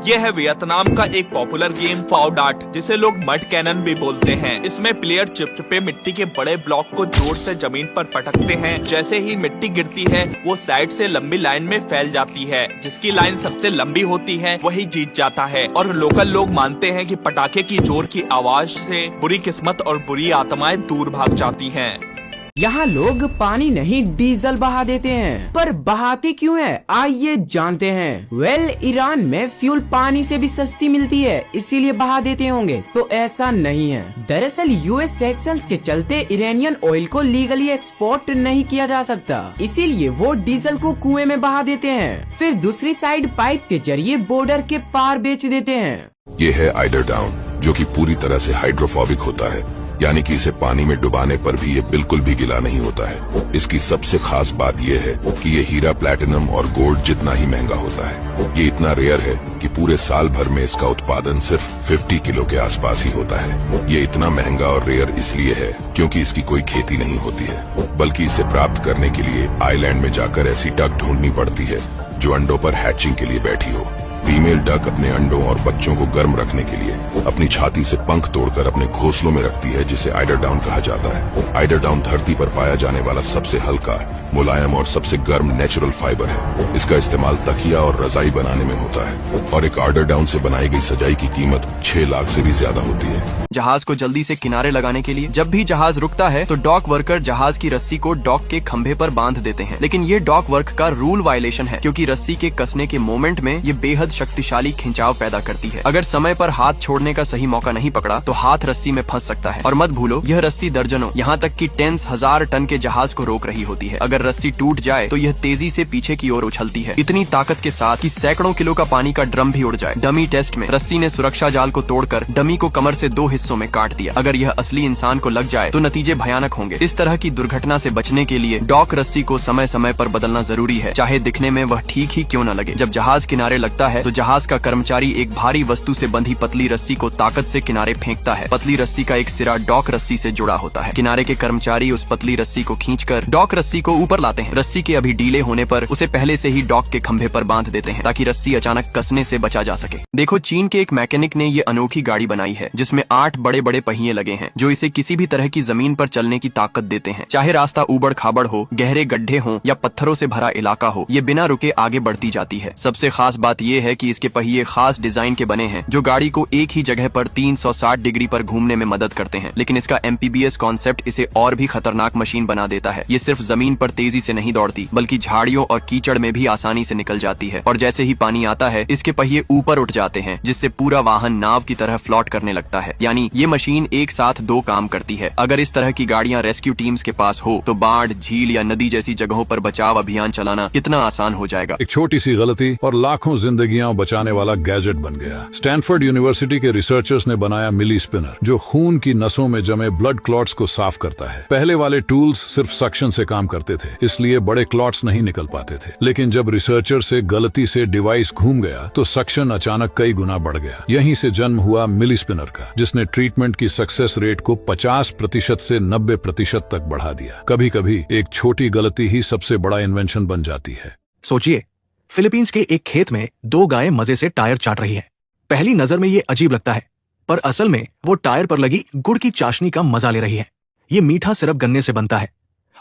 ये है वियतनाम का एक पॉपुलर गेम फाओ डाट, जिसे लोग मड कैनन भी बोलते हैं। इसमें प्लेयर चिपचिपे मिट्टी के बड़े ब्लॉक को जोर से जमीन पर पटकते हैं। जैसे ही मिट्टी गिरती है वो साइड से लंबी लाइन में फैल जाती है। जिसकी लाइन सबसे लंबी होती है वही जीत जाता है। और लोकल लोग मानते हैं कि पटाखे की जोर की आवाज से बुरी किस्मत और बुरी आत्माएं दूर भाग जाती हैं। यहाँ लोग पानी नहीं डीजल बहा देते हैं, पर बहाते क्यों है आइए जानते हैं। ईरान में फ्यूल पानी से भी सस्ती मिलती है, इसीलिए बहा देते होंगे। तो ऐसा नहीं है। दरअसल यूएस सैंक्शंस के चलते इरानियन ऑयल को लीगली एक्सपोर्ट नहीं किया जा सकता, इसीलिए वो डीजल को कुएं में बहा देते हैं, फिर दूसरी साइड पाइप के जरिए बॉर्डर के पार बेच देते हैं। ये है आइडर डाउन, जो कि पूरी तरह से हाइड्रोफोबिक होता है, यानी कि इसे पानी में डुबाने पर भी ये बिल्कुल भी गीला नहीं होता है। इसकी सबसे खास बात ये है कि ये हीरा, प्लैटिनम और गोल्ड जितना ही महंगा होता है। ये इतना रेयर है कि पूरे साल भर में इसका उत्पादन सिर्फ 50 किलो के आसपास ही होता है। ये इतना महंगा और रेयर इसलिए है क्योंकि इसकी कोई खेती नहीं होती है, बल्कि इसे प्राप्त करने के लिए आइलैंड में जाकर ऐसी डक ढूंढनी पड़ती है जो अंडों पर हैचिंग के लिए बैठी हो। फीमेल डक अपने अंडों और बच्चों को गर्म रखने के लिए अपनी छाती से पंख तोड़कर अपने घोंसलों में रखती है, जिसे आइडर डाउन कहा जाता है। आइडर डाउन धरती पर पाया जाने वाला सबसे हल्का, मुलायम और सबसे गर्म नेचुरल फाइबर है। इसका इस्तेमाल तकिया और रजाई बनाने में होता है और एक आइडर डाउन से बनाई गई सजाई की कीमत 6 लाख से भी ज्यादा होती है। जहाज को जल्दी से किनारे लगाने के लिए जब भी जहाज रुकता है तो डॉक वर्कर जहाज की रस्सी को डॉक के खंभे पर बांध देते हैं। लेकिन ये डॉक वर्क का रूल वायलेशन है, क्योंकि रस्सी के कसने के मोमेंट में ये बेहद शक्तिशाली खिंचाव पैदा करती है। अगर समय पर हाथ छोड़ने का सही मौका नहीं पकड़ा तो हाथ रस्सी में फंस सकता है। और मत भूलो, यह रस्सी दर्जनों यहाँ तक कि 10,000 टन के जहाज को रोक रही होती है। अगर रस्सी टूट जाए तो यह तेजी से पीछे की ओर उछलती है, इतनी ताकत के साथ कि सैकड़ों किलो का पानी का ड्रम भी उड़ जाए। डमी टेस्ट में रस्सी ने सुरक्षा जाल को तोड़कर डमी को कमर से 2 हिस्सों में काट दिया। अगर यह असली इंसान को लग जाए तो नतीजे भयानक होंगे। इस तरह की दुर्घटना से बचने के लिए डॉक रस्सी को समय समय पर बदलना जरूरी है, चाहे दिखने में वह ठीक ही क्यों न लगे। जब जहाज किनारे लगता है तो जहाज का कर्मचारी एक भारी वस्तु से बंधी पतली रस्सी को ताकत से किनारे फेंकता है। पतली रस्सी का एक सिरा डॉक रस्सी से जुड़ा होता है। किनारे के कर्मचारी उस पतली रस्सी को खींचकर डॉक रस्सी को ऊपर लाते हैं। रस्सी के अभी ढीले होने पर उसे पहले से ही डॉक के खंभे पर बांध देते हैं, ताकि रस्सी अचानक कसने से बचा जा सके। देखो, चीन के एक मैकेनिक ने ये अनोखी गाड़ी बनाई है जिसमें 8 बड़े बड़े पहिए लगे हैं, जो इसे किसी भी तरह की जमीन पर चलने की ताकत देते हैं। चाहे रास्ता ऊबड़ खाबड़ हो, गहरे गड्ढे हो या पत्थरों से भरा इलाका हो, ये बिना रुके आगे बढ़ती जाती है। सबसे खास बात ये है कि इसके पहिए खास डिजाइन के बने हैं, जो गाड़ी को एक ही जगह पर 360 डिग्री पर घूमने में मदद करते हैं। लेकिन इसका एमपीबीएस कॉन्सेप्ट इसे और भी खतरनाक मशीन बना देता है। ये सिर्फ जमीन पर तेजी से नहीं दौड़ती, बल्कि झाड़ियों और कीचड़ में भी आसानी से निकल जाती है। और जैसे ही पानी आता है, इसके पहिए ऊपर उठ जाते हैं, जिससे पूरा वाहन नाव की तरह फ्लॉट करने लगता है। यानी ये मशीन एक साथ 2 काम करती है। अगर इस तरह की गाड़ियां रेस्क्यू टीम्स के पास हो तो बाढ़, झील या नदी जैसी जगहों पर बचाव अभियान चलाना कितना आसान हो जाएगा। एक छोटी सी गलती और लाखों जिंदगियां बचाने वाला गैजेट बन गया। स्टैनफोर्ड यूनिवर्सिटी के रिसर्चर्स ने बनाया मिली स्पिनर, जो खून की नसों में जमे ब्लड क्लॉट्स को साफ करता है। पहले वाले टूल्स सिर्फ सक्शन से काम करते थे, इसलिए बड़े क्लॉट्स नहीं निकल पाते थे। लेकिन जब रिसर्चर से गलती से डिवाइस घूम गया तो सक्शन अचानक कई गुना बढ़ गया। यहीं से जन्म हुआ मिली स्पिनर का, जिसने ट्रीटमेंट की सक्सेस रेट को 50% से 90% तक बढ़ा दिया। कभी कभी एक छोटी गलती ही सबसे बड़ा इन्वेंशन बन जाती है। सोचिए, फिलीपींस के एक खेत में 2 गायें मजे से टायर चाट रही हैं। पहली नजर में ये अजीब लगता है, पर असल में वो टायर पर लगी गुड़ की चाशनी का मजा ले रही है। ये मीठा सिरप गन्ने से बनता है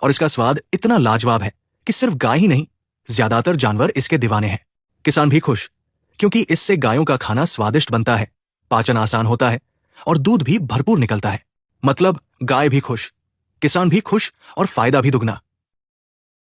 और इसका स्वाद इतना लाजवाब है कि सिर्फ गाय ही नहीं, ज्यादातर जानवर इसके दीवाने हैं। किसान भी खुश, क्योंकि इससे गायों का खाना स्वादिष्ट बनता है, पाचन आसान होता है और दूध भी भरपूर निकलता है। मतलब गाय भी खुश, किसान भी खुश और फायदा भी दुगना।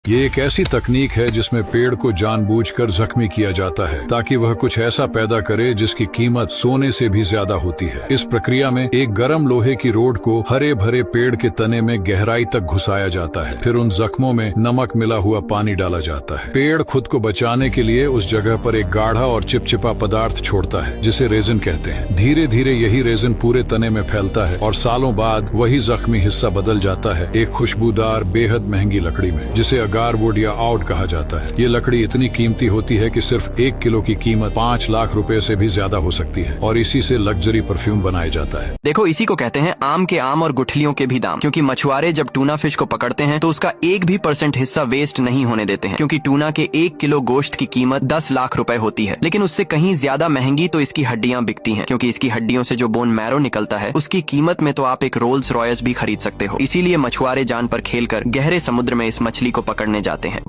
ये एक ऐसी तकनीक है जिसमें पेड़ को जानबूझकर जख्मी किया जाता है ताकि वह कुछ ऐसा पैदा करे जिसकी कीमत सोने से भी ज्यादा होती है। इस प्रक्रिया में एक गर्म लोहे की रोड को हरे भरे पेड़ के तने में गहराई तक घुसाया जाता है। फिर उन जख्मों में नमक मिला हुआ पानी डाला जाता है। पेड़ खुद को बचाने के लिए उस जगह पर एक गाढ़ा और चिपचिपा पदार्थ छोड़ता है, जिसे रेजिन कहते हैं। धीरे धीरे यही रेजिन पूरे तने में फैलता है और सालों बाद वही जख्मी हिस्सा बदल जाता है एक खुशबूदार बेहद महंगी लकड़ी में, जिसे गारवुड या आउट कहा जाता है। ये लकड़ी इतनी कीमती होती है कि सिर्फ 1 किलो की कीमत 5 लाख रुपए से भी ज्यादा हो सकती है और इसी से लग्जरी परफ्यूम बनाया जाता है। देखो, इसी को कहते हैं आम के आम और गुठलियों के भी दाम, क्योंकि मछुआरे जब टूना फिश को पकड़ते हैं तो उसका 1% हिस्सा वेस्ट नहीं होने देते हैं, क्योंकि टूना के 1 किलो गोश्त की कीमत 10 लाख रुपए होती है। लेकिन उससे कहीं ज्यादा महंगी तो इसकी हड्डियां बिकती हैं, क्योंकि इसकी हड्डियों से जो बोन मैरो निकलता है उसकी कीमत में तो आप एक रोल्स रॉयस भी खरीद सकते हो। इसीलिए मछुआरे जान पर खेलकर गहरे समुद्र में इस मछली को पकड़ने जाते हैं।